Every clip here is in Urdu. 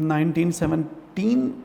1917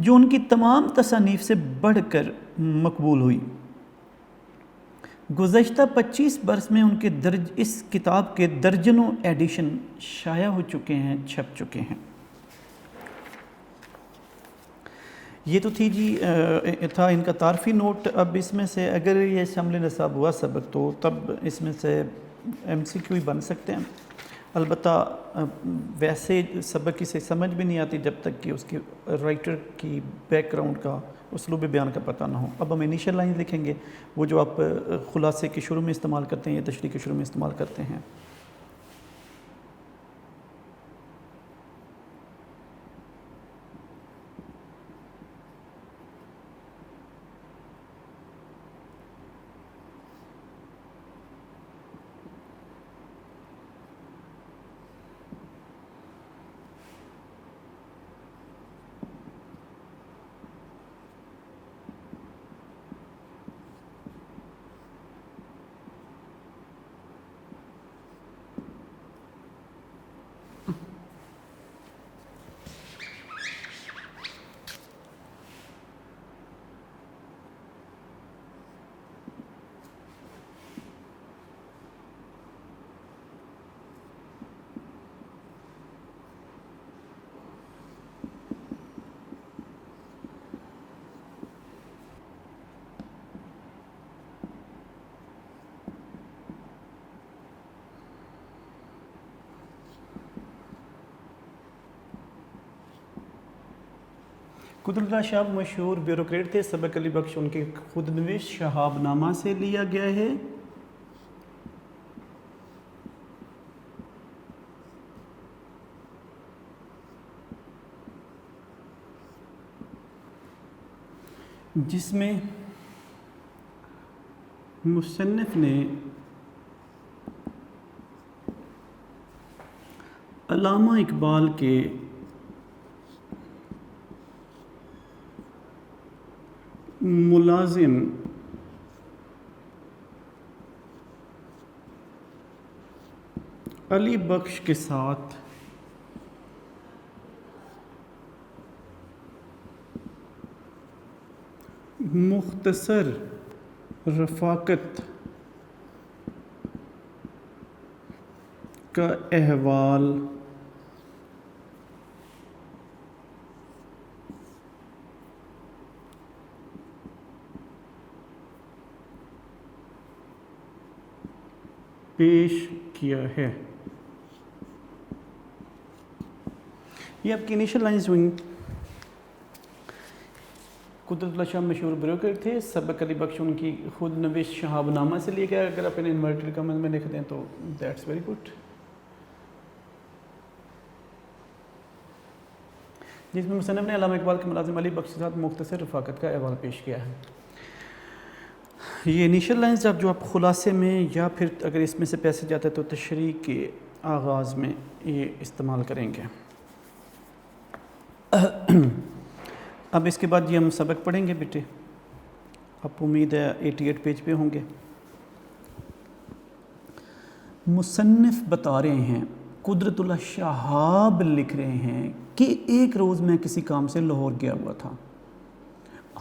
جو ان کی تمام تصانیف سے بڑھ کر مقبول ہوئی۔ گزشتہ 25 برس میں ان کے اس کتاب کے درجنوں ایڈیشن شائع ہو چکے ہیں، چھپ چکے ہیں۔ یہ تو تھی جی تھا ان کا تعارفی نوٹ۔ اب اس میں سے اگر یہ شامل نصاب ہوا سبق تو تب اس میں سے MCQ ہی بن سکتے ہیں، البتہ ویسے سبق کسی سمجھ بھی نہیں آتی جب تک کہ اس کی رائٹر کی بیک گراؤنڈ کا، اسلوب بیان کا پتہ نہ ہو۔ اب ہم انیشل لائن لکھیں گے، وہ جو آپ خلاصے کے شروع میں استعمال کرتے ہیں یا تشریح کے شروع میں استعمال کرتے ہیں۔ قدرت اللہ شاہ مشہور بیوروکریٹ تھے، سبق علی بخش ان کے خود نویس شہاب نامہ سے لیا گیا ہے۔ جس میں مصنف نے علامہ اقبال کے ملازم علی بخش کے ساتھ مختصر رفاقت کا احوال پیش کیا ہے۔ یہ آپ کی انیشل لائنز ہوئیں۔ قدرت اللہ شاہ مشہور بیوروکریٹ تھے، سبق علی بخش ان کی خود نویس شہاب نامہ سے لیا گیا۔ اگر آپ انہیں انورٹڈ کاماز میں لکھ دیں تو دیٹس ویری گڈ۔ جس میں مصنف نے علامہ اقبال کے ملازم علی بخش کے ساتھ مختصر رفاقت کا احوال پیش کیا ہے۔ یہ انیشل لائنز اب جو آپ خلاصے میں یا پھر اگر اس میں سے پیسے جاتا ہے تو تشریح کے آغاز میں یہ استعمال کریں گے۔ اب اس کے بعد یہ ہم سبق پڑھیں گے بیٹے، آپ امید ہے 88 پیج پہ ہوں گے۔ مصنف بتا رہے ہیں، قدرت اللہ شہاب لکھ رہے ہیں کہ ایک روز میں کسی کام سے لاہور گیا ہوا تھا۔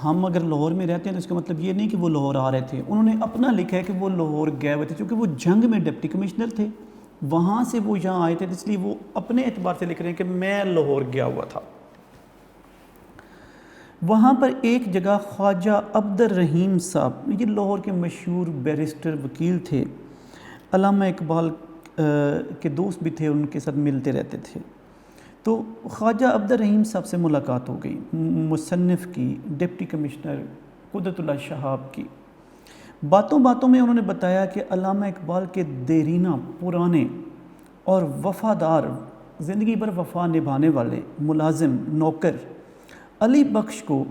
ہم اگر لاہور میں رہتے ہیں تو اس کا مطلب یہ نہیں کہ وہ لاہور آ رہے تھے، انہوں نے اپنا لکھا ہے کہ وہ لاہور گئے ہوئے تھے، چونکہ وہ جنگ میں ڈپٹی کمشنر تھے، وہاں سے وہ یہاں آئے تھے، اس لیے وہ اپنے اعتبار سے لکھ رہے ہیں کہ میں لاہور گیا ہوا تھا۔ وہاں پر ایک جگہ خواجہ عبد الرحیم صاحب، یہ لاہور کے مشہور بیرسٹر وکیل تھے، علامہ اقبال کے دوست بھی تھے، ان کے ساتھ ملتے رہتے تھے۔ تو خواجہ عبد الرحیم صاحب سے ملاقات ہو گئی، مصنف کی، ڈپٹی کمشنر قدرت اللہ شہاب کی۔ باتوں باتوں میں انہوں نے بتایا کہ علامہ اقبال کے دیرینہ، پرانے اور وفادار، زندگی بھر وفا نبھانے والے ملازم، نوکر علی بخش کو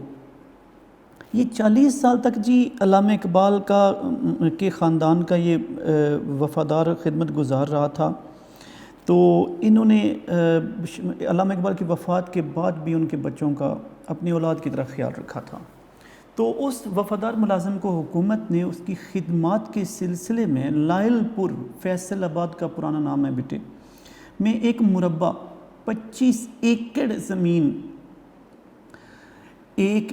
یہ 40 سال تک جی علامہ اقبال کے خاندان کا یہ وفادار خدمت گزار رہا تھا۔ تو انہوں نے علامہ اقبال کی وفات کے بعد بھی ان کے بچوں کا اپنی اولاد کی طرح خیال رکھا تھا۔ تو اس وفادار ملازم کو حکومت نے اس کی خدمات کے سلسلے میں لائل پور، فیصل آباد کا پرانا نام ہے بیٹے، میں ایک مربع 25 ایکڑ زمین 1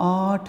8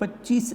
25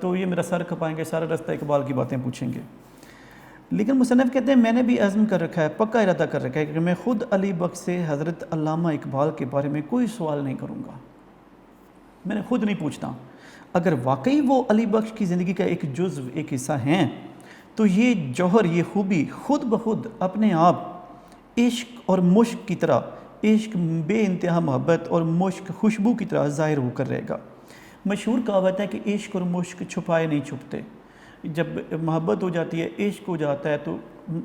تو یہ میرا سر کھپائیں گے، سارا رستہ اقبال کی باتیں پوچھیں گے۔ لیکن مصنف کہتے ہیں میں نے بھی عزم کر رکھا ہے، پکا ارادہ کر رکھا ہے کہ میں خود علی بخش سے حضرت علامہ اقبال کے بارے میں کوئی سوال نہیں کروں گا، میں نے خود نہیں پوچھتا۔ اگر واقعی وہ علی بخش کی زندگی کا ایک جزو، ایک حصہ ہیں، تو یہ جوہر، یہ خوبی خود بخود اپنے آپ عشق اور مشک کی طرح، عشق بے انتہا محبت اور مشک خوشبو کی طرح ظاہر ہو کر رہے گا۔ مشہور کہاوت ہے کہ عشق اور مشک چھپائے نہیں چھپتے۔ جب محبت ہو جاتی ہے، عشق ہو جاتا ہے، تو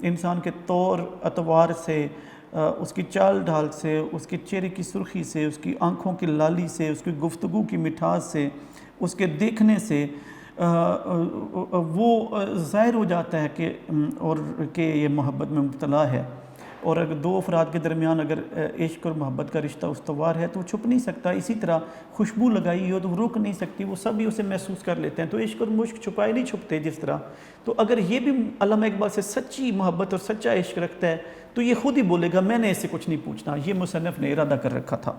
انسان کے طور اطوار سے، اس کی چال ڈھال سے، اس کے چہرے کی سرخی سے، اس کی آنکھوں کی لالی سے، اس کی گفتگو کی مٹھاس سے، اس کے دیکھنے سے وہ ظاہر ہو جاتا ہے کہ یہ محبت میں مبتلا ہے۔ اور اگر دو افراد کے درمیان اگر عشق اور محبت کا رشتہ استوار ہے تو وہ چھپ نہیں سکتا۔ اسی طرح خوشبو لگائی ہو تو وہ رک نہیں سکتی، وہ سبھی اسے محسوس کر لیتے ہیں۔ تو عشق اور مشک چھپائے نہیں چھپتے جس طرح۔ تو اگر یہ بھی علامہ اقبال سے سچی محبت اور سچا عشق رکھتا ہے تو یہ خود ہی بولے گا میں نے اس سے کچھ نہیں پوچھنا۔ یہ مصنف نے ارادہ کر رکھا تھا۔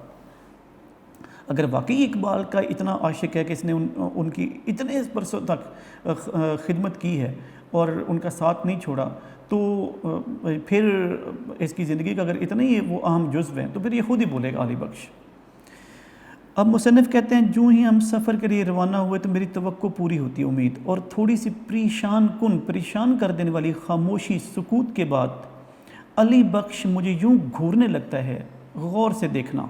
اگر واقعی اقبال کا اتنا عاشق ہے کہ اس نے ان کی اتنے برسوں تک خدمت کی ہے اور ان کا ساتھ نہیں چھوڑا، تو پھر اس کی زندگی کا اگر اتنا ہی وہ اہم جزو ہیں تو پھر یہ خود ہی بولے گا علی بخش۔ اب مصنف کہتے ہیں جو ہی ہم سفر کے لیے روانہ ہوئے تو میری توقع پوری ہوتی ہے امید، اور تھوڑی سی پریشان کر دینے والی خاموشی سکوت کے بعد علی بخش مجھے یوں گھورنے لگتا ہے، غور سے دیکھنا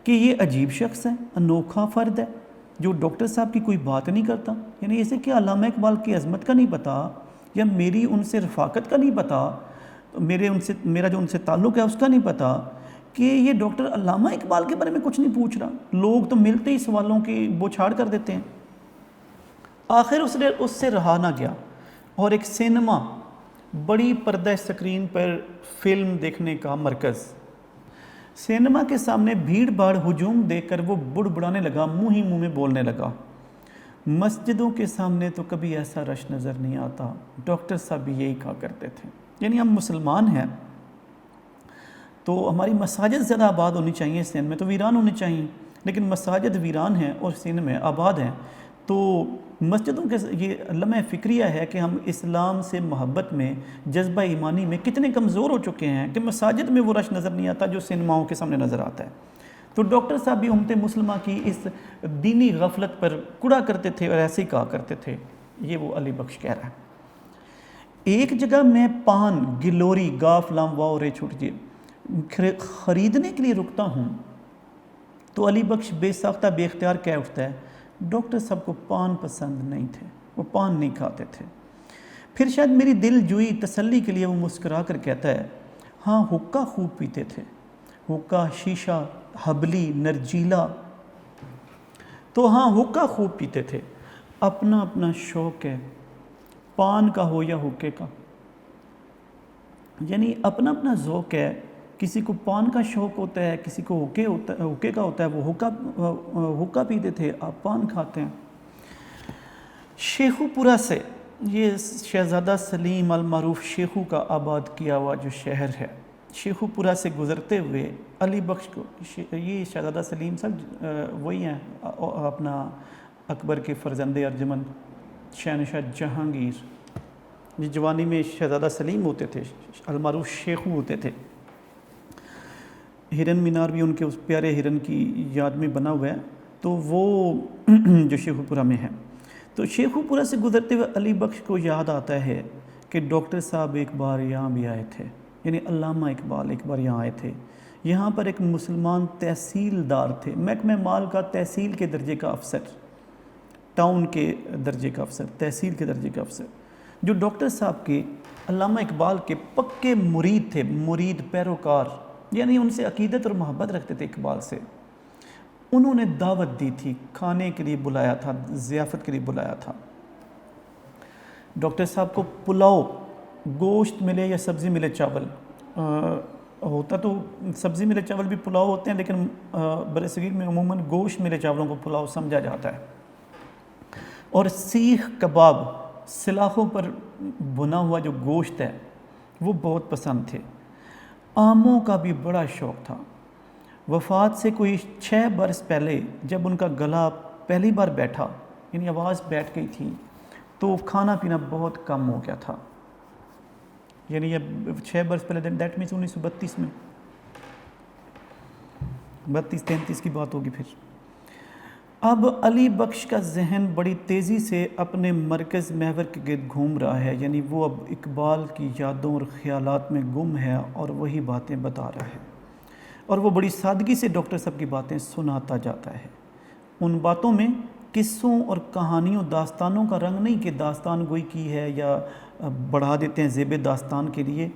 کہ یہ عجیب شخص ہے، انوکھا فرد ہے جو ڈاکٹر صاحب کی کوئی بات نہیں کرتا۔ یعنی اسے کیا علامہ اقبال کی عظمت کا نہیں پتہ، یا میری ان سے رفاقت کا نہیں پتہ، میرا جو ان سے تعلق ہے اس کا نہیں پتہ کہ یہ ڈاکٹر علامہ اقبال کے بارے میں کچھ نہیں پوچھ رہا۔ لوگ تو ملتے ہی سوالوں کی بوچھاڑ کر دیتے ہیں۔ آخر اس سے رہا نہ گیا اور ایک سینما، بڑی پردہ سکرین پر فلم دیکھنے کا مرکز، سینما کے سامنے بھیڑ بھاڑ ہجوم دیکھ کر وہ بڑبڑانے لگا، منہ ہی منہ میں بولنے لگا، مسجدوں کے سامنے تو کبھی ایسا رش نظر نہیں آتا، ڈاکٹر صاحب بھی یہی کہا کرتے تھے۔ یعنی ہم مسلمان ہیں تو ہماری مساجد زیادہ آباد ہونی چاہیے، سندھ میں تو ویران ہونی چاہیے، لیکن مساجد ویران ہیں اور سندھ میں آباد ہیں۔ تو مسجدوں کے یہ لمحہ فکریہ ہے کہ ہم اسلام سے محبت میں، جذبہ ایمانی میں کتنے کمزور ہو چکے ہیں کہ مساجد میں وہ رش نظر نہیں آتا جو سینماؤں کے سامنے نظر آتا ہے۔ تو ڈاکٹر صاحب بھی امت مسلمہ کی اس دینی غفلت پر کڑا کرتے تھے اور ایسے ہی کہا کرتے تھے۔ یہ وہ علی بخش کہہ رہا ہے۔ ایک جگہ میں پان، گلوری، گاف، لام، واؤ، رے چھوٹ جی خریدنے کے لیے رکتا ہوں تو علی بخش بے ساختہ بے اختیار کہہ اٹھتا ہے، ڈاکٹر صاحب کو پان پسند نہیں تھے، وہ پان نہیں کھاتے تھے۔ پھر شاید میری دل جوئی تسلی کے لیے وہ مسکرا کر کہتا ہے، ہاں حقہ خوب پیتے تھے، حقہ، شیشہ، حبلی، نرجیلا، تو ہاں حقہ خوب پیتے تھے۔ اپنا اپنا شوق ہے، پان کا ہو یا حقے کا، یعنی اپنا اپنا ذوق ہے۔ کسی کو پان کا شوق ہوتا ہے، کسی کو حقے کا ہوتا ہے، وہ حقہ پیتے تھے، آپ پان کھاتے ہیں۔ شیخو پورہ سے، یہ شہزادہ سلیم المعروف شیخو کا آباد کیا ہوا جو شہر ہے، شیخو پورہ سے گزرتے ہوئے علی بخش کو، یہ شہزادہ سلیم صاحب وہی ہیں اپنا اکبر کے فرزند ارجمند شہنشاہ جہانگیر، جس جوانی میں شہزادہ سلیم ہوتے تھے، المعروف شیخو ہوتے تھے۔ ہرن مینار بھی ان کے اس پیارے ہرن کی یاد میں بنا ہوا ہے، تو وہ جو شیخو پورہ میں ہے۔ تو شیخو پورہ سے گزرتے ہوئے علی بخش کو یاد آتا ہے کہ ڈاکٹر صاحب ایک بار یہاں بھی آئے تھے، یعنی علامہ اقبال ایک بار یہاں آئے تھے۔ یہاں پر ایک مسلمان تحصیلدار تھے، محکمہ مال کا تحصیل کے درجے کا افسر، ٹاؤن کے درجے کا افسر، تحصیل کے درجے کا افسر، جو ڈاکٹر صاحب کے، علامہ اقبال کے پکے مرید تھے، مرید پیروکار، یعنی ان سے عقیدت اور محبت رکھتے تھے اقبال سے۔ انہوں نے دعوت دی تھی، کھانے کے لیے بلایا تھا، ضیافت کے لیے بلایا تھا۔ ڈاکٹر صاحب کو پلاؤ، گوشت ملے یا سبزی ملے، چاول ہوتا تو سبزی ملے چاول بھی پلاؤ ہوتے ہیں، لیکن برصغیر میں عموماً گوشت ملے چاولوں کو پلاؤ سمجھا جاتا ہے۔ اور سیخ کباب، سلاخوں پر بنا ہوا جو گوشت ہے وہ بہت پسند تھے۔ آموں کا بھی بڑا شوق تھا۔ وفات سے کوئی 6 برس پہلے جب ان کا گلا پہلی بار بیٹھا، یعنی آواز بیٹھ گئی تھی، تو کھانا پینا بہت کم ہو گیا تھا. یعنی یہ 6 برس پہلے، دیٹ مینس 1932 میں، 32-33 کی بات ہوگی. پھر اب علی بخش کا ذہن بڑی تیزی سے اپنے مرکز محور کے گرد گھوم رہا ہے. یعنی وہ اب اقبال کی یادوں اور خیالات میں گم ہے اور وہی باتیں بتا رہا ہے، اور وہ بڑی سادگی سے ڈاکٹر صاحب کی باتیں سناتا جاتا ہے. ان باتوں میں قصوں اور کہانیوں، داستانوں کا رنگ نہیں کہ داستان گوئی کی ہے یا بڑھا دیتے ہیں زیب داستان کے لیے،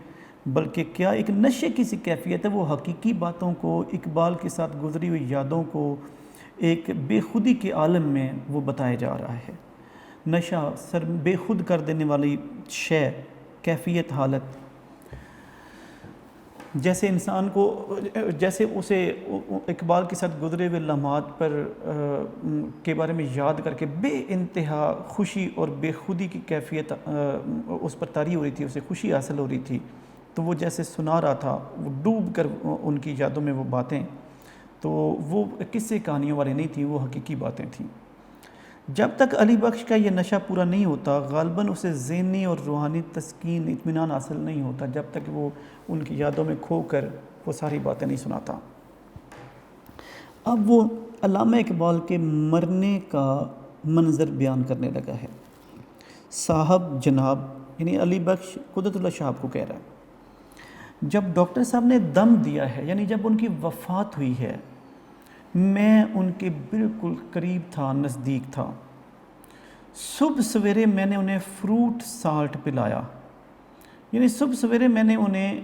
بلکہ کیا ایک نشے کی سی کیفیت ہے. وہ حقیقی باتوں کو، اقبال کے ساتھ گزری ہوئی یادوں کو ایک بے خودی کے عالم میں وہ بتایا جا رہا ہے. نشہ، سر بے خود کر دینے والی شے، کیفیت، حالت، جیسے انسان کو، جیسے اسے اقبال کے ساتھ گزرے ہوئے لمحات پر کے بارے میں یاد کر کے بے انتہا خوشی اور بے خودی کی کیفیت اس پر طاری ہو رہی تھی، اسے خوشی حاصل ہو رہی تھی. تو وہ جیسے سنا رہا تھا، وہ ڈوب کر ان کی یادوں میں وہ باتیں، تو وہ قصے کہانیوں والے نہیں تھیں، وہ حقیقی باتیں تھیں. جب تک علی بخش کا یہ نشہ پورا نہیں ہوتا، غالباً اسے ذہنی اور روحانی تسکین، اطمینان حاصل نہیں ہوتا جب تک وہ ان کی یادوں میں کھو کر وہ ساری باتیں نہیں سناتا. اب وہ علامہ اقبال کے مرنے کا منظر بیان کرنے لگا ہے. صاحب جناب، یعنی علی بخش قدرت اللہ صاحب کو کہہ رہا ہے، جب ڈاکٹر صاحب نے دم دیا ہے، یعنی جب ان کی وفات ہوئی ہے، میں ان کے بالکل قریب تھا، نزدیک تھا. صبح سویرے میں نے انہیں فروٹ سالٹ پلایا. یعنی صبح سویرے میں نے انہیں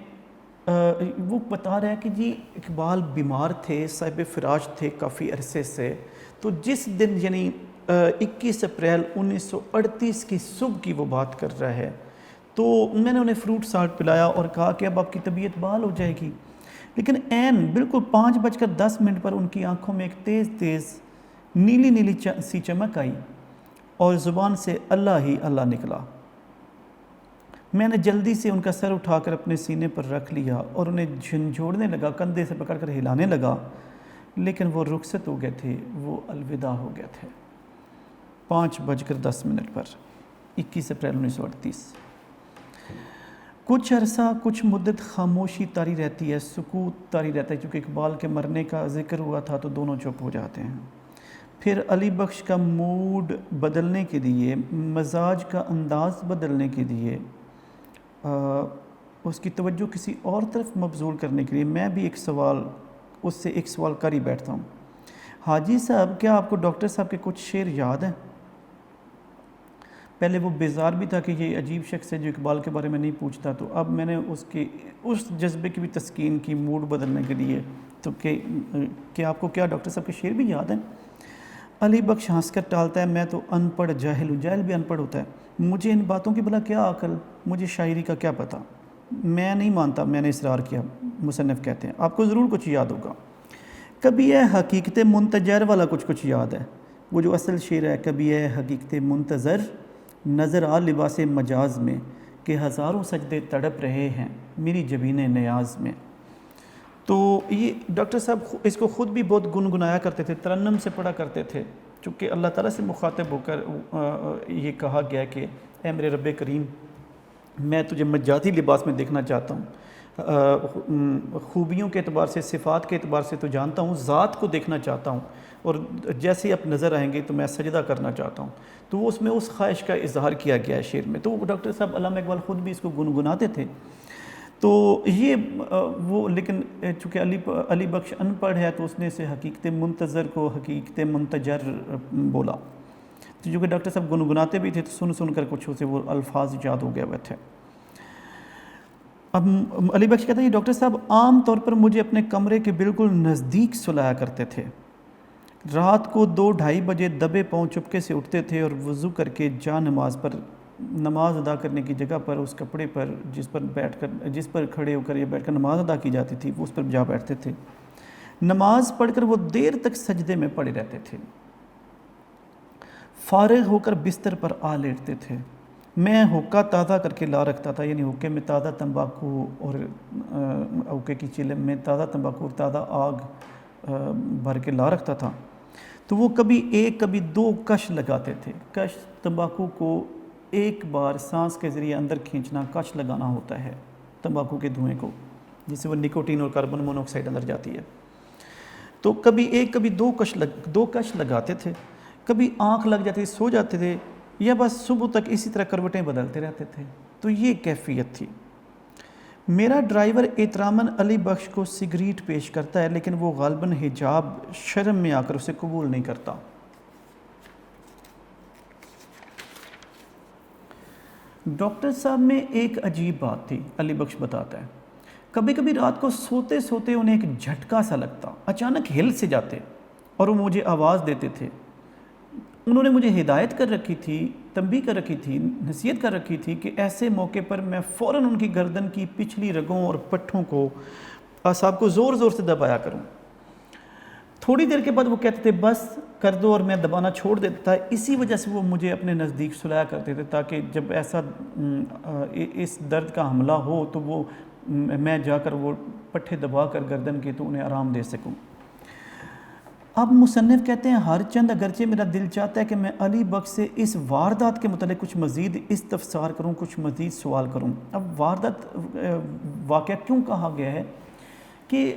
وہ بتا رہا ہے کہ جی اقبال بیمار تھے، صاحب فراش تھے کافی عرصے سے. تو جس دن یعنی 21 اپریل 1938 کی صبح کی وہ بات کر رہا ہے، تو میں نے انہیں فروٹ سالٹ پلایا اور کہا کہ اب آپ کی طبیعت بحال ہو جائے گی. لیکن بالکل 5:10 پر ان کی آنکھوں میں ایک تیز تیز نیلی نیلی سی چمک آئی اور زبان سے اللہ ہی اللہ نکلا. میں نے جلدی سے ان کا سر اٹھا کر اپنے سینے پر رکھ لیا اور انہیں جھنجھوڑنے لگا، کندھے سے پکڑ کر ہلانے لگا، لیکن وہ رخصت ہو گئے تھے، وہ الوداع ہو گئے تھے 5:10 پر 21 اپریل 1938. کچھ عرصہ، کچھ مدت خاموشی طاری رہتی ہے، سکوت طاری رہتا ہے، کیونکہ اقبال کے مرنے کا ذکر ہوا تھا تو دونوں چپ ہو جاتے ہیں. پھر علی بخش کا موڈ بدلنے کے لیے، مزاج کا انداز بدلنے کے لیے، اس کی توجہ کسی اور طرف مبذول کرنے کے لیے میں بھی ایک سوال کر ہی بیٹھتا ہوں. حاجی صاحب، کیا آپ کو ڈاکٹر صاحب کے کچھ شعر یاد ہیں؟ پہلے وہ بیزار بھی تھا کہ یہ عجیب شخص ہے جو اقبال کے بارے میں نہیں پوچھتا، تو اب میں نے اس جذبے کی بھی تسکین کی موڈ بدلنے کے لیے. تو کہ آپ کو کیا ڈاکٹر صاحب کے شعر بھی یاد ہیں؟ علی بخش ہنس کر ٹالتا ہے، میں تو ان پڑھ جاہل ہوں. جاہل بھی ان پڑھ ہوتا ہے. مجھے ان باتوں کی بھلا کیا عقل، مجھے شاعری کا کیا پتہ. میں نہیں مانتا میں نے اصرار کیا. مصنف کہتے ہیں آپ کو ضرور کچھ یاد ہوگا. کبھی ہے حقیقت منتظر والا کچھ یاد ہے، وہ جو اصل شعر ہے. کبھی ہے حقیقت منتظر نظر آ لباس مجاز میں، کہ ہزاروں سجدے تڑپ رہے ہیں میری جبین نیاز میں. تو یہ ڈاکٹر صاحب اس کو خود بھی بہت گنگنایا کرتے تھے، ترنم سے پڑھا کرتے تھے، چونکہ اللہ تعالیٰ سے مخاطب ہو کر یہ کہا گیا کہ اے میرے رب کریم، میں تجھے مجازی لباس میں دیکھنا چاہتا ہوں. خوبیوں کے اعتبار سے، صفات کے اعتبار سے تو جانتا ہوں، ذات کو دیکھنا چاہتا ہوں، اور جیسے آپ نظر آئیں گے تو میں سجدہ کرنا چاہتا ہوں. تو وہ اس میں اس خواہش کا اظہار کیا گیا ہے شعر میں. تو ڈاکٹر صاحب علامہ اقبال خود بھی اس کو گنگناتے تھے. تو یہ وہ، لیکن چونکہ علی بخش ان پڑھ ہے تو اس نے اسے حقیقت منتظر کو حقیقت منتجر بولا. تو جو کہ ڈاکٹر صاحب گنگناتے بھی تھے تو سن کر کچھ اسے وہ الفاظ یاد ہو گئے ہوئے تھے. اب علی بخش کہتا ہے ڈاکٹر صاحب عام طور پر مجھے اپنے کمرے کے بالکل نزدیک سلایا کرتے تھے. رات کو 2-2:30 بجے دبے پاؤں چپکے سے اٹھتے تھے اور وضو کر کے نماز ادا کرنے کی جگہ پر، اس کپڑے پر جس پر کھڑے ہو کر یا بیٹھ کر نماز ادا کی جاتی تھی اس پر جا بیٹھتے تھے. نماز پڑھ کر وہ دیر تک سجدے میں پڑے رہتے تھے. فارغ ہو کر بستر پر آ لیٹتے تھے. میں حقہ تازہ کر کے لا رکھتا تھا، یعنی حقے میں تازہ تمباکو اور حقے کی چلم میں تازہ تمباکو اور تازہ آگ بھر کے لا رکھتا تھا. تو وہ کبھی ایک کبھی دو کش لگاتے تھے. کش تمباکو کو ایک بار سانس کے ذریعے اندر کھینچنا کش لگانا ہوتا ہے تمباکو کے دھوئیں کو، جس سے وہ نکوٹین اور کاربن مونوکسائڈ اندر جاتی ہے. تو کبھی ایک کبھی دو کش لگاتے تھے. کبھی آنکھ لگ جاتی، سو جاتے تھے، یا بس صبح تک اسی طرح کروٹیں بدلتے رہتے تھے. تو یہ کیفیت تھی. میرا ڈرائیور احتراماً علی بخش کو سگریٹ پیش کرتا ہے، لیکن وہ غالباً حجاب شرم میں آ کر اسے قبول نہیں کرتا. ڈاکٹر صاحب میں ایک عجیب بات تھی، علی بخش بتاتا ہے. کبھی کبھی رات کو سوتے سوتے انہیں ایک جھٹکا سا لگتا، اچانک ہل سے جاتے اور وہ مجھے آواز دیتے تھے. انہوں نے مجھے ہدایت کر رکھی تھی، تنبیہ کر رکھی تھی، نصیحت کر رکھی تھی کہ ایسے موقع پر میں فوراً ان کی گردن کی پچھلی رگوں اور پٹھوں کو، اعصاب کو زور زور سے دبایا کروں. تھوڑی دیر کے بعد وہ کہتے تھے بس کر دو، اور میں دبانا چھوڑ دیتا تھا. اسی وجہ سے وہ مجھے اپنے نزدیک سلایا کرتے تھے، تاکہ جب ایسا اس درد کا حملہ ہو تو وہ میں جا کر وہ پٹھے دبا کر گردن کے تو انہیں آرام دے سکوں. اب مصنف کہتے ہیں ہر چند اگرچہ میرا دل چاہتا ہے کہ میں علی بخش سے اس واردات کے متعلق کچھ مزید استفسار کروں، کچھ مزید سوال کروں. اب واردات واقعہ کیوں کہا گیا ہے کہ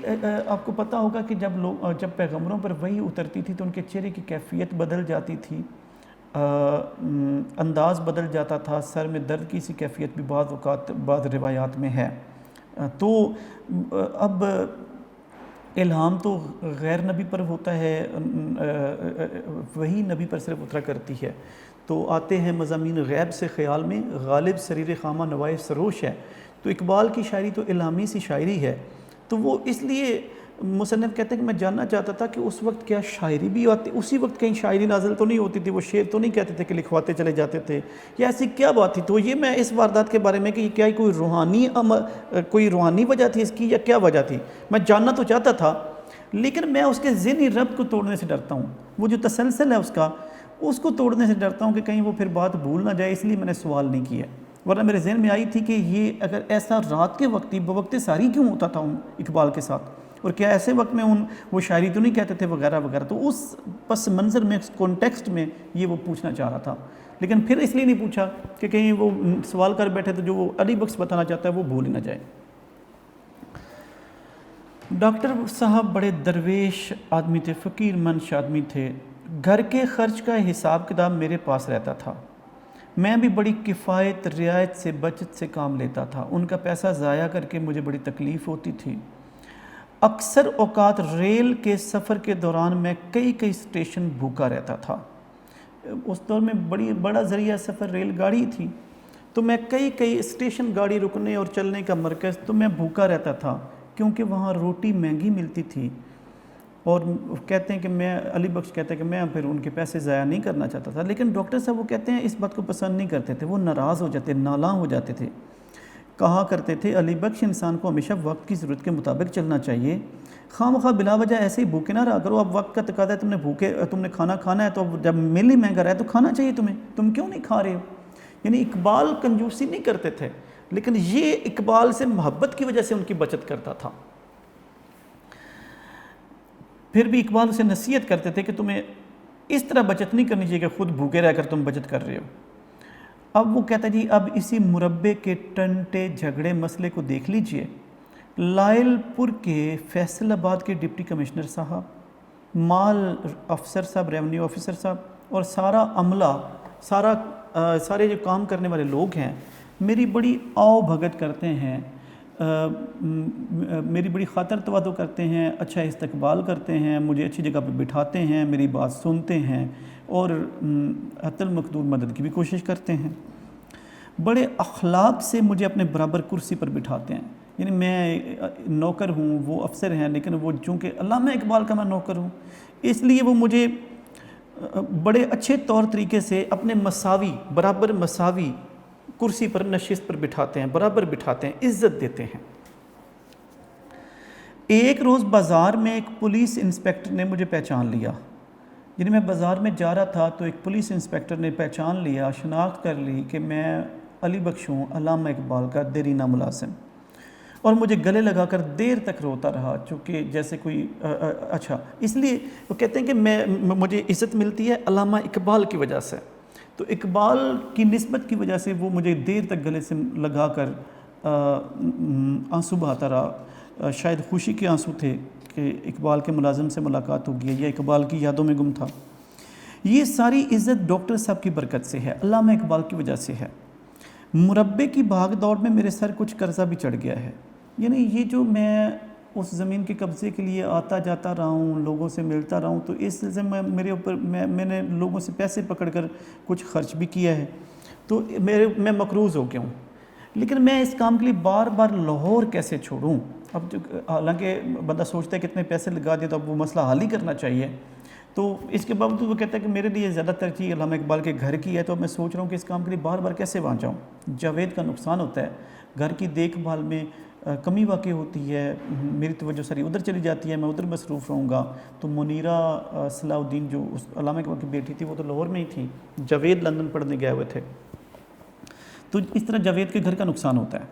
آپ کو پتہ ہوگا کہ جب پیغمبروں پر وحی اترتی تھی تو ان کے چہرے کی کیفیت بدل جاتی تھی، انداز بدل جاتا تھا، سر میں درد کی سی کیفیت بھی بعض اوقات بعض روایات میں ہے. تو اب الہام تو غیر نبی پر ہوتا ہے، وہی نبی پر صرف اترا کرتی ہے. تو آتے ہیں مضامین غیب سے خیال میں، غالب سریر خامہ نوائے سروش ہے. تو اقبال کی شاعری تو الہامی سی شاعری ہے. تو وہ اس لیے مصنف کہتے ہیں کہ میں جاننا چاہتا تھا کہ اس وقت کیا شاعری بھی آتی، اسی وقت کہیں شاعری نازل تو نہیں ہوتی تھی، وہ شعر تو نہیں کہتے تھے کہ لکھواتے چلے جاتے تھے، یا ایسی کیا بات تھی. تو یہ میں اس واردات کے بارے میں کہ کیا کوئی روحانی وجہ تھی اس کی، یا کیا وجہ تھی، میں جاننا تو چاہتا تھا، لیکن میں اس کے ذہنی ربط کو توڑنے سے ڈرتا ہوں. وہ جو تسلسل ہے اس کو توڑنے سے ڈرتا ہوں کہ کہیں وہ پھر بات بھول نہ جائے، اس لیے میں نے سوال نہیں کیا. ورنہ میرے ذہن میں آئی تھی کہ یہ اگر ایسا رات کے وقت ہی بوقت ساری کیوں ہوتا تھا اقبال کے ساتھ، اور کیا ایسے وقت میں وہ شاعری تو نہیں کہتے تھے وغیرہ وغیرہ. تو اس پس منظر میں، اس کانٹیکسٹ میں یہ وہ پوچھنا چاہ رہا تھا. لیکن پھر اس لیے نہیں پوچھا کہ کہیں وہ سوال کر بیٹھے تو جو وہ علی بخش بتانا چاہتا ہے وہ بھول ہی نہ جائے. ڈاکٹر صاحب بڑے درویش آدمی تھے، فقیر منش آدمی تھے. گھر کے خرچ کا حساب کتاب میرے پاس رہتا تھا. میں بھی بڑی کفایت رعایت سے بچت سے کام لیتا تھا. ان کا پیسہ ضائع کر کے مجھے بڑی تکلیف ہوتی تھی. اکثر اوقات ریل کے سفر کے دوران میں کئی اسٹیشن بھوکا رہتا تھا. اس دور میں بڑا ذریعہ سفر ریل گاڑی تھی. تو میں کئی اسٹیشن گاڑی رکنے اور چلنے کا مرکز، تو میں بھوکا رہتا تھا کیونکہ وہاں روٹی مہنگی ملتی تھی. اور کہتے ہیں کہ علی بخش کہتے ہیں کہ میں پھر ان کے پیسے ضائع نہیں کرنا چاہتا تھا. لیکن ڈاکٹر صاحب وہ کہتے ہیں اس بات کو پسند نہیں کرتے تھے، وہ ناراض ہو جاتے، نالاں ہو جاتے تھے. کہا کرتے تھے علی بخش انسان کو ہمیشہ وقت کی ضرورت کے مطابق چلنا چاہیے، خواہ مخواہ بلا وجہ ایسے ہی بھوکے نہ رہا کرو. اب وقت کا تقاضا ہے، تم نے کھانا کھانا ہے، تو جب مل ہی مہنگا رہا ہے تو کھانا چاہیے تم کیوں نہیں کھا رہے ہو. یعنی اقبال کنجوسی نہیں کرتے تھے، لیکن یہ اقبال سے محبت کی وجہ سے ان کی بچت کرتا تھا. پھر بھی اقبال اسے نصیحت کرتے تھے کہ تمہیں اس طرح بچت نہیں کرنی چاہیے کہ خود بھوکے رہ کر تم بچت کر رہے ہو. اب وہ کہتا ہے جی اب اسی مربے کے ٹنٹے جھگڑے مسئلے کو دیکھ لیجئے. لائل پور کے فیصل آباد کے ڈپٹی کمشنر صاحب، مال افسر صاحب، ریونیو آفیسر صاحب، اور سارا عملہ، سارے جو کام کرنے والے لوگ ہیں میری بڑی آؤ بھگت کرتے ہیں، میری بڑی خاطر تواضع کرتے ہیں، اچھا استقبال کرتے ہیں، مجھے اچھی جگہ پہ بٹھاتے ہیں، میری بات سنتے ہیں، اور حتی المقدور مدد کی بھی کوشش کرتے ہیں. بڑے اخلاق سے مجھے اپنے برابر کرسی پر بٹھاتے ہیں. یعنی میں نوکر ہوں، وہ افسر ہیں، لیکن وہ چونکہ علامہ اقبال کا میں نوکر ہوں، اس لیے وہ مجھے بڑے اچھے طور طریقے سے اپنے برابر مساوی کرسی پر نشست پر بٹھاتے ہیں، برابر بٹھاتے ہیں، عزت دیتے ہیں. ایک روز بازار میں ایک پولیس انسپیکٹر نے مجھے پہچان لیا. یعنی میں بازار میں جا رہا تھا تو ایک پولیس انسپیکٹر نے پہچان لیا، شناخت کر لی کہ میں علی بخش ہوں، علامہ اقبال کا دیرینہ ملازم. اور مجھے گلے لگا کر دیر تک روتا رہا، چونکہ جیسے کوئی اچھا، اس لیے وہ کہتے ہیں کہ مجھے عزت ملتی ہے علامہ اقبال کی وجہ سے، تو اقبال کی نسبت کی وجہ سے وہ مجھے دیر تک گلے سے لگا کر آنسو بہاتا رہا، شاید خوشی کے آنسو تھے کہ اقبال کے ملازم سے ملاقات ہو گئی یا اقبال کی یادوں میں گم تھا۔ یہ ساری عزت ڈاکٹر صاحب کی برکت سے ہے، علامہ اقبال کی وجہ سے ہے۔ مربے کی بھاگ دوڑ میں میرے سر کچھ قرضہ بھی چڑھ گیا ہے، یعنی یہ جو میں اس زمین کے قبضے کے لیے آتا جاتا رہا ہوں، لوگوں سے ملتا رہا ہوں، تو اس سلسلے میں میرے اوپر میں نے لوگوں سے پیسے پکڑ کر کچھ خرچ بھی کیا ہے، تو میں مقروض ہو گیا ہوں۔ لیکن میں اس کام کے لیے بار بار لاہور کیسے چھوڑوں؟ اب حالانکہ بندہ سوچتا ہے کتنے پیسے لگا دیا تو اب وہ مسئلہ حل ہی کرنا چاہیے، تو اس کے باوجود وہ کہتا ہے کہ میرے لیے زیادہ ترجیح علامہ اقبال کے گھر کی ہے، تو میں سوچ رہا ہوں کہ اس کام کے لیے بار بار کیسے وہاں جاؤں۔ جاوید کا نقصان ہوتا ہے، گھر کی دیکھ بھال میں کمی واقع ہوتی ہے، میری توجہ ساری ادھر چلی جاتی ہے، میں ادھر مصروف رہوں گا، تو منیرہ صلاح الدین جو اس علامہ اقبال کی بیٹی تھی وہ تو لاہور میں ہی تھی، جاوید لندن پڑھنے گئے ہوئے تھے، تو اس طرح جاوید کے گھر کا نقصان ہوتا ہے۔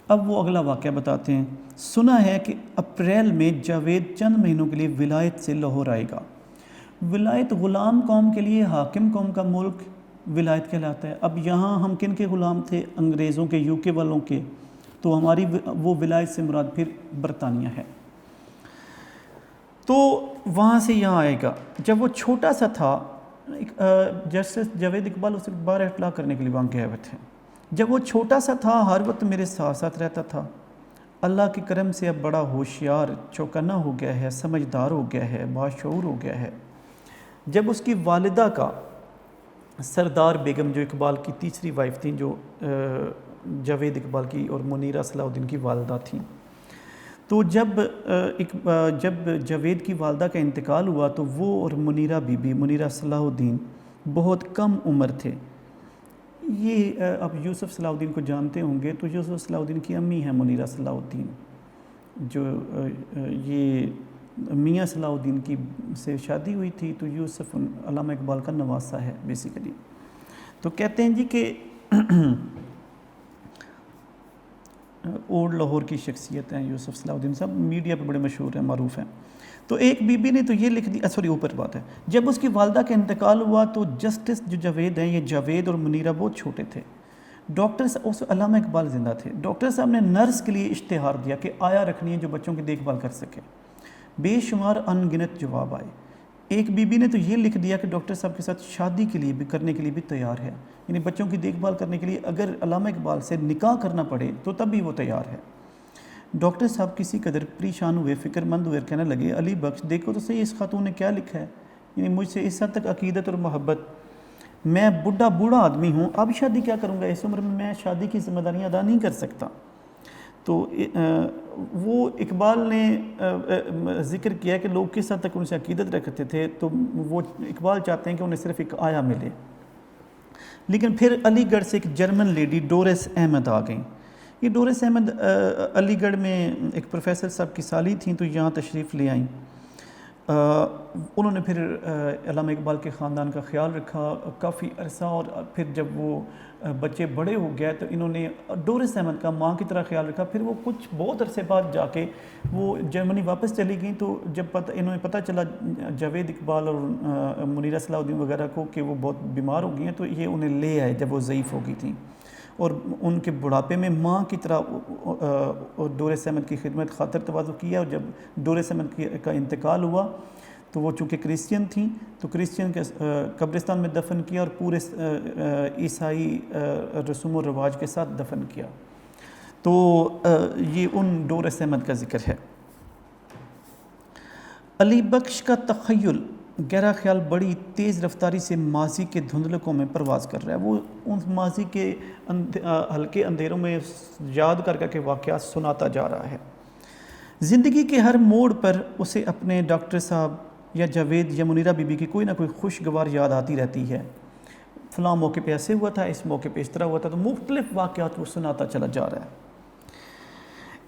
اب وہ اگلا واقعہ بتاتے ہیں۔ سنا ہے کہ اپریل میں جاوید چند مہینوں کے لیے ولایت سے لاہور آئے گا۔ ولایت غلام قوم کے لیے حاکم قوم کا ملک ولایت کہلاتا ہے۔ اب یہاں ہم کن کے غلام تھے؟ انگریزوں کے، یو کے والوں کے، تو ہماری وہ ولایت سے مراد پھر برطانیہ ہے۔ تو وہاں سے یہاں آئے گا۔ جب وہ چھوٹا سا تھا، جسٹس جاوید اقبال اسے بار اطلاع کرنے کے لیے وہاں گئے ہوئے تھے۔ جب وہ چھوٹا سا تھا ہر وقت میرے ساتھ ساتھ رہتا تھا۔ اللہ کے کرم سے اب بڑا ہوشیار، چوکنا ہو گیا ہے، سمجھدار ہو گیا ہے، باشعور ہو گیا ہے۔ جب اس کی والدہ کا، سردار بیگم جو اقبال کی تیسری وائف تھیں، جو جاوید اقبال کی اور منیرہ صلاح الدین کی والدہ تھیں، تو جب جاوید کی والدہ کا انتقال ہوا تو وہ اور منیرہ بی بی، منیرہ صلاح الدین، بہت کم عمر تھے۔ یہ آپ یوسف صلاح الدین کو جانتے ہوں گے، تو یوسف صلاح الدین کی امی ہیں منیرہ صلاح الدین، جو یہ میاں صلاح الدین کی سے شادی ہوئی تھی، تو یوسف علامہ اقبال کا نواسہ ہے بیسیکلی۔ تو کہتے ہیں جی کہ اولڈ لاہور کی شخصیت ہیں یوسف صلاح الدین صاحب، میڈیا پہ بڑے مشہور ہیں، معروف ہیں۔ تو ایک بی بی نے تو یہ لکھ دی، اوپر بات ہے، جب اس کی والدہ کا انتقال ہوا تو جسٹس جو جاوید ہیں، یہ جاوید اور منیرہ بہت چھوٹے تھے۔ ڈاکٹر اس علامہ اقبال زندہ تھے، ڈاکٹر صاحب نے نرس کے لیے اشتہار دیا کہ آیا رکھنی ہے جو بچوں کی دیکھ بھال کر سکے۔ بے شمار ان گنت جواب آئے۔ ایک بی بی نے تو یہ لکھ دیا کہ ڈاکٹر صاحب کے ساتھ شادی کے لیے بھی کرنے کے لیے بھی تیار ہے، یعنی بچوں کی دیکھ بھال کرنے کے لیے اگر علامہ اقبال سے نکاح کرنا پڑے تو تب بھی وہ تیار ہے۔ ڈاکٹر صاحب کسی قدر پریشان ہوئے، فکر مند ہوئے، کہنے لگے علی بخش دیکھو تو صحیح اس خاتون نے کیا لکھا ہے، یعنی مجھ سے اس حد تک عقیدت اور محبت، میں بوڑھا آدمی ہوں، اب شادی کیا کروں گا، اس عمر میں شادی کی ذمہ داریاں ادا نہیں کر سکتا۔ تو وہ اقبال نے ذکر کیا کہ لوگ کس حد تک ان سے عقیدت رکھتے تھے، تو وہ اقبال چاہتے ہیں کہ انہیں صرف ایک آیا ملے۔ لیکن پھر علی گڑھ سے ایک جرمن لیڈی ڈورس احمد آ گئیں۔ یہ ڈورس احمد علی گڑھ میں ایک پروفیسر صاحب کی سالی تھیں، تو یہاں تشریف لے آئیں۔ انہوں نے پھر علامہ اقبال کے خاندان کا خیال رکھا کافی عرصہ، اور پھر جب وہ بچے بڑے ہو گئے تو انہوں نے ڈورس احمد کا ماں کی طرح خیال رکھا۔ پھر وہ کچھ بہت عرصے بعد جا کے وہ جرمنی واپس چلی گئیں، تو جب انہوں نے پتہ چلا جاوید اقبال اور منیرہ صلاح الدین وغیرہ کو کہ وہ بہت بیمار ہو گئی ہیں، تو یہ انہیں لے آئے جب وہ ضعیف ہو گئی تھیں، اور ان کے بڑھاپے میں ماں کی طرح ڈورس احمد کی خدمت خاطر تواضع کیا۔ اور جب ڈورس احمد کا انتقال ہوا تو وہ چونکہ کرسچین تھیں تو کرسچین کے قبرستان میں دفن کیا، اور پورے عیسائی رسوم و رواج کے ساتھ دفن کیا۔ تو یہ ان ڈورس احمد کا ذکر ہے۔ علی بخش کا تخیل، گہرا خیال بڑی تیز رفتاری سے ماضی کے دھندلکوں میں پرواز کر رہا ہے۔ وہ ان ماضی کے ہلکے اندھیروں میں یاد کر کے واقعات سناتا جا رہا ہے۔ زندگی کے ہر موڑ پر اسے اپنے ڈاکٹر صاحب یا جاوید یا منیرہ بی بی کی کوئی نہ کوئی خوشگوار یاد آتی رہتی ہے۔ فلاں موقع پہ ایسے ہوا تھا، اس موقع پہ اس طرح ہوا تھا، تو مختلف واقعات وہ سناتا چلا جا رہا ہے۔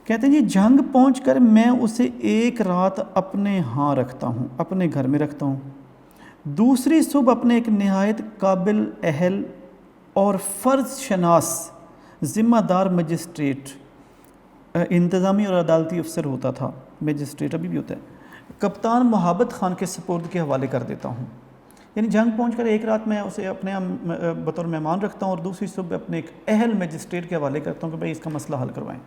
کہتے ہیں جی جھنگ پہنچ کر میں اسے ایک رات اپنے ہاں رکھتا ہوں، اپنے گھر میں رکھتا ہوں، دوسری صبح اپنے ایک نہایت قابل اہل اور فرض شناس ذمہ دار مجسٹریٹ انتظامی اور عدالتی افسر ہوتا تھا، میجسٹریٹ ابھی بھی ہوتا ہے، کپتان محبت خان کے سپرد کے حوالے کر دیتا ہوں. یعنی جنگ پہنچ کر ایک رات میں اسے اپنے بطور مہمان رکھتا ہوں اور دوسری صبح اپنے ایک اہل میجسٹریٹ کے حوالے کرتا ہوں کہ بھائی اس کا مسئلہ حل کروائیں.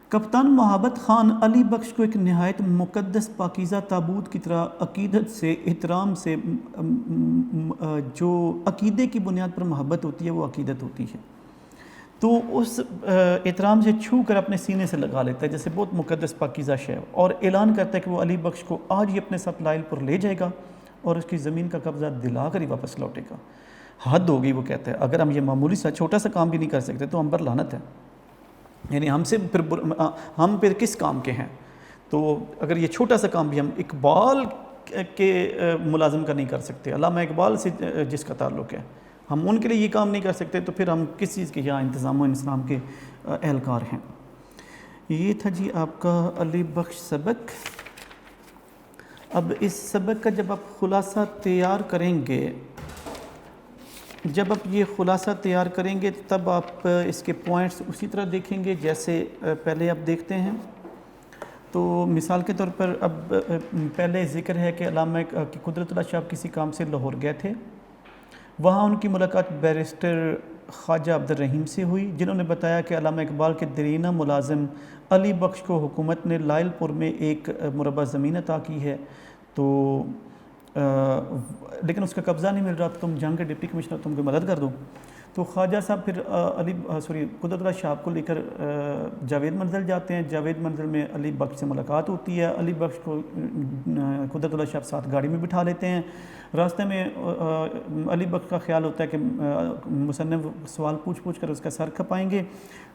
کپتان محبت خان علی بخش کو ایک نہایت مقدس پاکیزہ تابوت کی طرح عقیدت سے، احترام سے، جو عقیدے کی بنیاد پر محبت ہوتی ہے وہ عقیدت ہوتی ہے، تو اس احترام سے چھو کر اپنے سینے سے لگا لیتا ہے جیسے بہت مقدس پاکیزہ شے، اور اعلان کرتا ہے کہ وہ علی بخش کو آج ہی اپنے ساتھ لائل پور لے جائے گا اور اس کی زمین کا قبضہ دلا کر ہی واپس لوٹے گا. حد ہو گئی، وہ کہتا ہے اگر ہم یہ معمولی سا چھوٹا سا کام بھی نہیں کر سکتے تو ہم پر لعنت ہے. یعنی ہم پھر کس کام کے ہیں؟ تو اگر یہ چھوٹا سا کام بھی ہم اقبال کے ملازم کا نہیں کر سکتے، علامہ اقبال سے جس کا تعلق ہے، ہم ان کے لیے یہ کام نہیں کر سکتے تو پھر ہم کس چیز کے یہاں انتظام و انسلام کے اہلکار ہیں. یہ تھا جی آپ کا علی بخش سبق. اب اس سبق کا جب آپ خلاصہ تیار کریں گے، تب آپ اس کے پوائنٹس اسی طرح دیکھیں گے جیسے پہلے آپ دیکھتے ہیں. تو مثال کے طور پر اب پہلے ذکر ہے کہ علامہ قدرت اللہ شاہ کسی کام سے لاہور گئے تھے، وہاں ان کی ملاقات بیرسٹر خواجہ عبد الرحیم سے ہوئی، جنہوں نے بتایا کہ علامہ اقبال کے دیرینہ ملازم علی بخش کو حکومت نے لائل پور میں ایک مربع زمین عطا کی ہے، تو لیکن اس کا قبضہ نہیں مل رہا، تو تم جنگ کے ڈپٹی کمشنر تم کو مدد کر دو. تو خواجہ صاحب پھر قدرت اللہ شاہ کو لے کر جاوید منزل جاتے ہیں. جاوید منزل میں علی بخش سے ملاقات ہوتی ہے. علی بخش کو قدرت اللہ شاہ ساتھ گاڑی میں بٹھا لیتے ہیں. راستے میں علی بخش کا خیال ہوتا ہے کہ مصنف سوال پوچھ کر اس کا سر کھپائیں گے،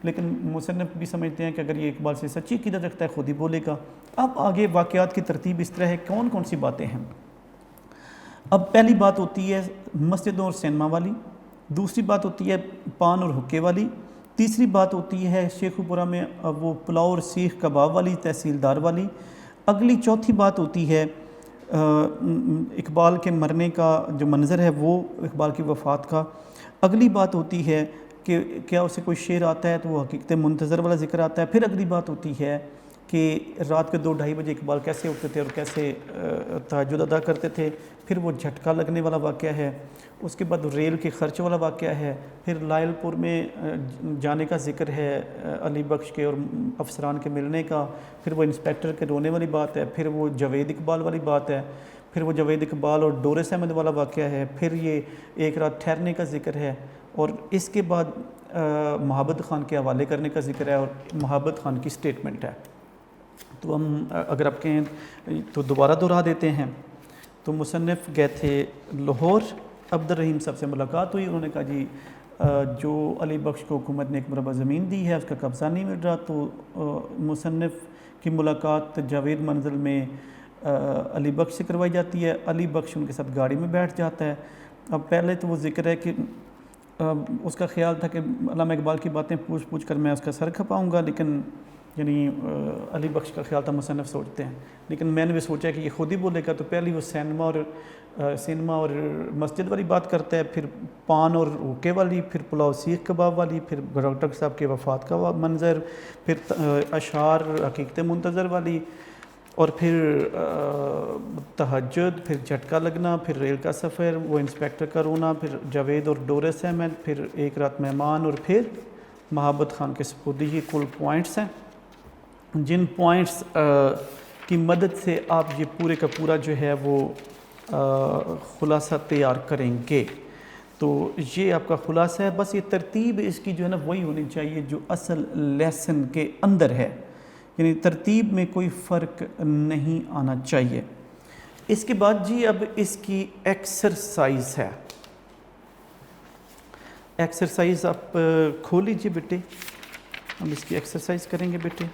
لیکن مصنف بھی سمجھتے ہیں کہ اگر یہ اقبال سے سچی عقیدت رکھتا ہے خود ہی بولے گا. اب آگے واقعات کی ترتیب اس طرح ہے، کون کون سی باتیں ہیں. اب پہلی بات ہوتی ہے مسجدوں اور سینما والی، دوسری بات ہوتی ہے پان اور حکے والی، تیسری بات ہوتی ہے شیخو پورہ میں وہ پلاؤ اور سیخ کباب والی تحصیلدار والی. اگلی چوتھی بات ہوتی ہے اقبال کے مرنے کا جو منظر ہے وہ اقبال کی وفات کا. اگلی بات ہوتی ہے کہ کیا اسے کوئی شعر آتا ہے تو وہ حقیقت منتظر والا ذکر آتا ہے. پھر اگلی بات ہوتی ہے کہ رات کے 2-2:30 بجے اقبال کیسے اٹھتے تھے اور کیسے تہجد ادا کرتے تھے. پھر وہ جھٹکا لگنے والا واقعہ ہے. اس کے بعد ریل کے خرچ والا واقعہ ہے. پھر لائل پور میں جانے کا ذکر ہے علی بخش کے اور افسران کے ملنے کا. پھر وہ انسپیکٹر کے رونے والی بات ہے. پھر وہ جاوید اقبال والی بات ہے. پھر وہ جاوید اقبال اور ڈورس احمد والا واقعہ ہے. پھر یہ ایک رات ٹھہرنے کا ذکر ہے. اور اس کے بعد محبت خان کے حوالے کرنے کا ذکر ہے اور محبت خان کی سٹیٹمنٹ ہے. تو ہم اگر آپ کہیں تو دوبارہ دہرا دیتے ہیں. تو مصنف گئے تھے لاہور، عبد الرحیم صاحب سے ملاقات ہوئی. انہوں نے کہا جی جو علی بخش کو حکومت نے ایک مربع زمین دی ہے اس کا قبضہ نہیں مل رہا. تو مصنف کی ملاقات جاوید منزل میں علی بخش سے کروائی جاتی ہے. علی بخش ان کے ساتھ گاڑی میں بیٹھ جاتا ہے. اب پہلے تو وہ ذکر ہے کہ اس کا خیال تھا کہ علامہ اقبال کی باتیں پوچھ کر میں اس کا سر کھپاؤں گا، لیکن یعنی علی بخش کا خیال تھا مصنف سوچتے ہیں، لیکن میں نے بھی سوچا کہ یہ خود ہی بولے گا. تو پہلی وہ سینما اور مسجد والی بات کرتا ہے، پھر پان اور حکے والی، پھر پلاؤ سیخ کباب والی، پھر ڈاکٹر صاحب کے وفات کا منظر، پھر اشعار حقیقت منتظر والی، اور پھر تہجد، پھر جھٹکا لگنا، پھر ریل کا سفر، وہ انسپیکٹر کا رونا، پھر جاوید اور ڈورس احمد، پھر ایک رات مہمان، اور پھر محبت خان کے سپردی. یہ کل پوائنٹس ہیں جن پوائنٹس کی مدد سے آپ یہ پورے کا پورا جو ہے وہ خلاصہ تیار کریں گے. تو یہ آپ کا خلاصہ ہے. بس یہ ترتیب اس کی جو ہے نا وہی ہونی چاہیے جو اصل لیسن کے اندر ہے، یعنی ترتیب میں کوئی فرق نہیں آنا چاہیے. اس کے بعد جی اب اس کی ایکسرسائز ہے. ایکسرسائز آپ کھول لیجیے بیٹے، ہم اس کی ایکسرسائز کریں گے بیٹے.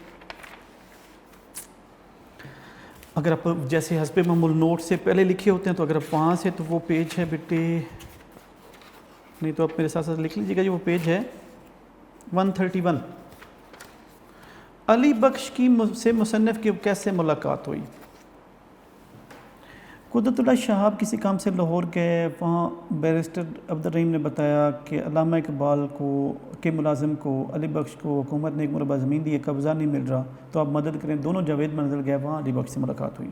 اگر آپ جیسے حسب معمول نوٹ سے پہلے لکھے ہوتے ہیں تو اگر آپ وہاں سے تو وہ پیج ہے بیٹے، نہیں تو آپ میرے ساتھ ساتھ لکھ لیجیے گا. یہ وہ پیج ہے 131. علی بخش کی سے مصنف کی کیسے ملاقات ہوئی. قدرت اللہ شہاب کسی کام سے لاہور گئے، وہاں بیرسٹر عبدالرحیم نے بتایا کہ علامہ اقبال کے ملازم کو علی بخش کو حکومت نے ایک مربع زمین دی ہے، قبضہ نہیں مل رہا تو آپ مدد کریں۔ دونوں جاوید منزل گئے، وہاں علی بخش سے ملاقات ہوئی۔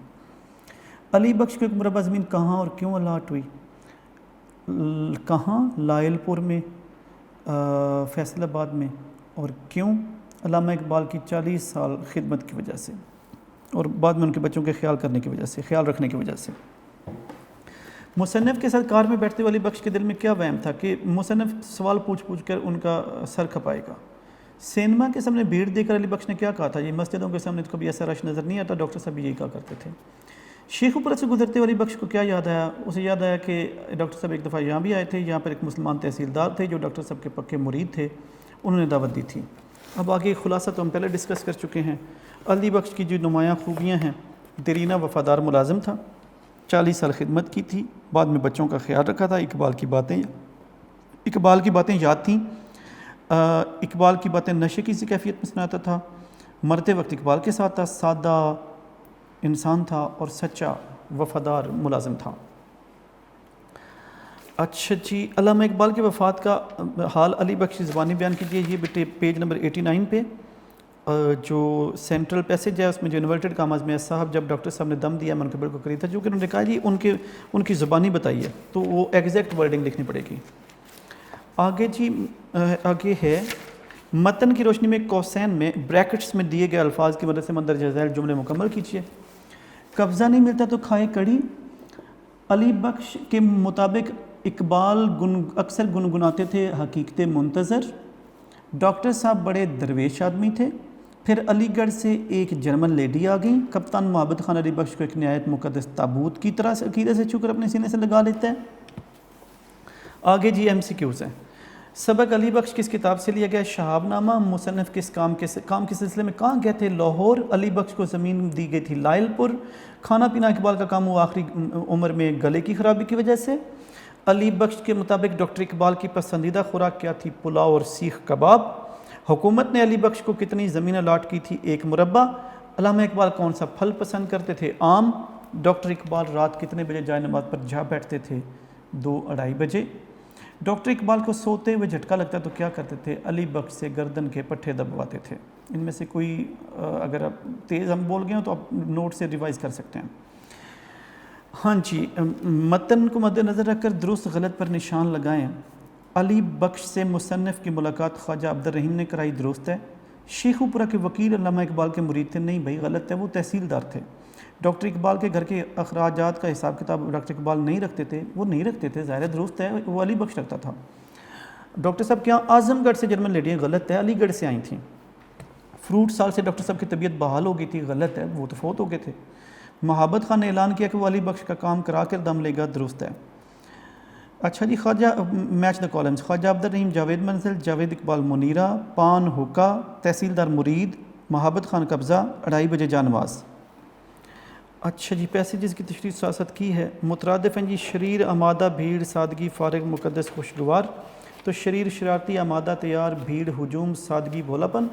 علی بخش کو ایک مربع زمین کہاں اور کیوں الاٹ ہوئی؟ کہاں؟ لائل پور میں، فیصل آباد میں، اور کیوں؟ علامہ اقبال کی 40 سال خدمت کی وجہ سے اور بعد میں ان کے بچوں کے خیال رکھنے کی وجہ سے۔ مصنف کے ساتھ کار میں بیٹھتے ہوئے علی بخش کے دل میں کیا وہم تھا کہ مصنف سوال پوچھ کر ان کا سر کھپائے گا؟ سینما کے سامنے بھیڑ دیکھ کر علی بخش نے کیا کہا تھا؟ یہ مسجدوں کے سامنے تو کبھی ایسا رش نظر نہیں آتا، ڈاکٹر صاحب یہی کہا کرتے تھے۔ شیخوپورہ سے گزرتے ہوئے علی بخش کو کیا یاد آیا؟ اسے یاد آیا کہ ڈاکٹر صاحب ایک دفعہ یہاں بھی آئے تھے، یہاں پر ایک مسلمان تحصیلدار تھے جو ڈاکٹر صاحب کے پکے مرید تھے، انہوں نے دعوت دی تھی۔ اب آگے خلاصہ تو ہم پہلے ڈسکس کر چکے ہیں۔ علی بخش کی جو نمایاں خوبیاں ہیں، دیرینہ وفادار ملازم تھا، 40 سال خدمت کی تھی، بعد میں بچوں کا خیال رکھا تھا، اقبال کی باتیں یاد تھیں، اقبال کی باتیں نشے کی سی کیفیت میں سناتا تھا، مرتے وقت اقبال کے ساتھ تھا، سادہ انسان تھا اور سچا وفادار ملازم تھا۔ اچھا جی، علامہ اقبال کی وفات کا حال علی بخش زبانی بیان کیجیے۔ یہ پیج نمبر 89 پہ جو سینٹرل پیسج ہے اس میں جو انورٹڈ کاماز میں صاحب جب ڈاکٹر صاحب نے دم دیا منقبر کو قریب تھا، جو کہ انہوں نے کہا جی ان کی زبانی بتائیے تو وہ ایگزیکٹ ورڈنگ لکھنی پڑے گی۔ آگے ہے متن کی روشنی میں کوسین میں بریکٹس میں دیے گئے الفاظ کی مدد سے مندرجہ ذیل جملے مکمل کیجیے۔ قبضہ نہیں ملتا تو کھائے کڑی۔ علی بخش کے مطابق اقبال اکثر گنگناتے تھے حقیقت منتظر۔ ڈاکٹر صاحب بڑے درویش آدمی تھے۔ پھر علی گڑھ سے ایک جرمن لیڈی آ گئی۔ کپتان محبت خان علی بخش کو ایک نہایت مقدس تابوت کی طرح عقیدے سے چھو کر اپنے سینے سے لگا لیتا ہے۔ آگے جی ایم سی کیوز ہیں۔ سبق علی بخش کس کتاب سے لیا گیا؟ شہاب نامہ۔ مصنف کس کام کے سلسلے میں کہاں گئے تھے؟ لاہور۔ علی بخش کو زمین دی گئی تھی لائل پور۔ کھانا پینا اقبال کا کام ہوا آخری عمر میں گلے کی خرابی کی وجہ سے۔ علی بخش کے مطابق ڈاکٹر اقبال کی پسندیدہ خوراک کیا تھی؟ پلاؤ اور سیخ کباب۔ حکومت نے علی بخش کو کتنی زمین الاٹ کی تھی؟ 1 مربع۔ علامہ اقبال کون سا پھل پسند کرتے تھے؟ آم۔ ڈاکٹر اقبال رات کتنے بجے جائے نماز پر جا بیٹھتے تھے؟ 2-2:30 بجے۔ ڈاکٹر اقبال کو سوتے ہوئے جھٹکا لگتا تو کیا کرتے تھے؟ علی بخش سے گردن کے پٹھے دبواتے تھے۔ ان میں سے کوئی اگر آپ تیز ہم بول گئے ہوں تو آپ نوٹ سے ریوائز کر سکتے ہیں۔ ہاں جی، متن کو مد نظر رکھ کر درست غلط پر نشان لگائیں۔ علی بخش سے مصنف کی ملاقات خواجہ عبدالرحیم نے کرائی، درست ہے۔ شیخوپورہ کے وکیل علامہ اقبال کے مرید تھے، نہیں بھائی غلط ہے، وہ تحصیلدار تھے۔ ڈاکٹر اقبال کے گھر کے اخراجات کا حساب کتاب ڈاکٹر اقبال نہیں رکھتے تھے، وہ نہیں رکھتے تھے، ظاہر درست ہے، وہ علی بخش رکھتا تھا۔ ڈاکٹر صاحب کے یہاں اعظم گڑھ سے جرمن لیڈیاں، غلط ہے، علی گڑھ سے آئی تھیں۔ فروٹ سال سے ڈاکٹر صاحب کی طبیعت بحال ہو گئی تھی، غلط ہے، وہ تو فوت ہو گئے تھے۔ محبت خان نے اعلان کیا کہ وہ علی بخش کا کام کرا کر دم لے گا، درست ہے۔ اچھا جی، خواجہ میچ دا کالمز۔ خواجہ عبدالرحیم جاوید منزل، جاوید اقبال منیرہ، پان حکا، تحصیلدار مرید، محبت خان قبضہ، 2:30 بجے جانواز۔ اچھا جی، پیسیجز کی تشریح سیاست کی ہے۔ مترادف ہیں جی، شریر آمادہ بھیڑ، سادگی فارغ مقدس خوشگوار۔ تو شریر شرارتی، آمادہ تیار، بھیڑ ہجوم، سادگی بھولا پن،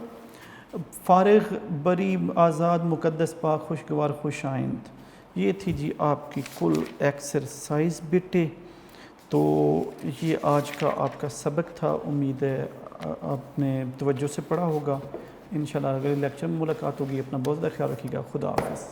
فارغ بری آزاد مقدس پاک خوشگوار خوش آئند۔ یہ تھی جی آپ کی کل ایکسرسائز بیٹے۔ تو یہ آج کا آپ کا سبق تھا، امید ہے آپ نے توجہ سے پڑھا ہوگا۔ انشاءاللہ اگلے لیکچر میں ملاقات ہوگی۔ اپنا بہت زیادہ خیال رکھیے گا۔ خدا حافظ۔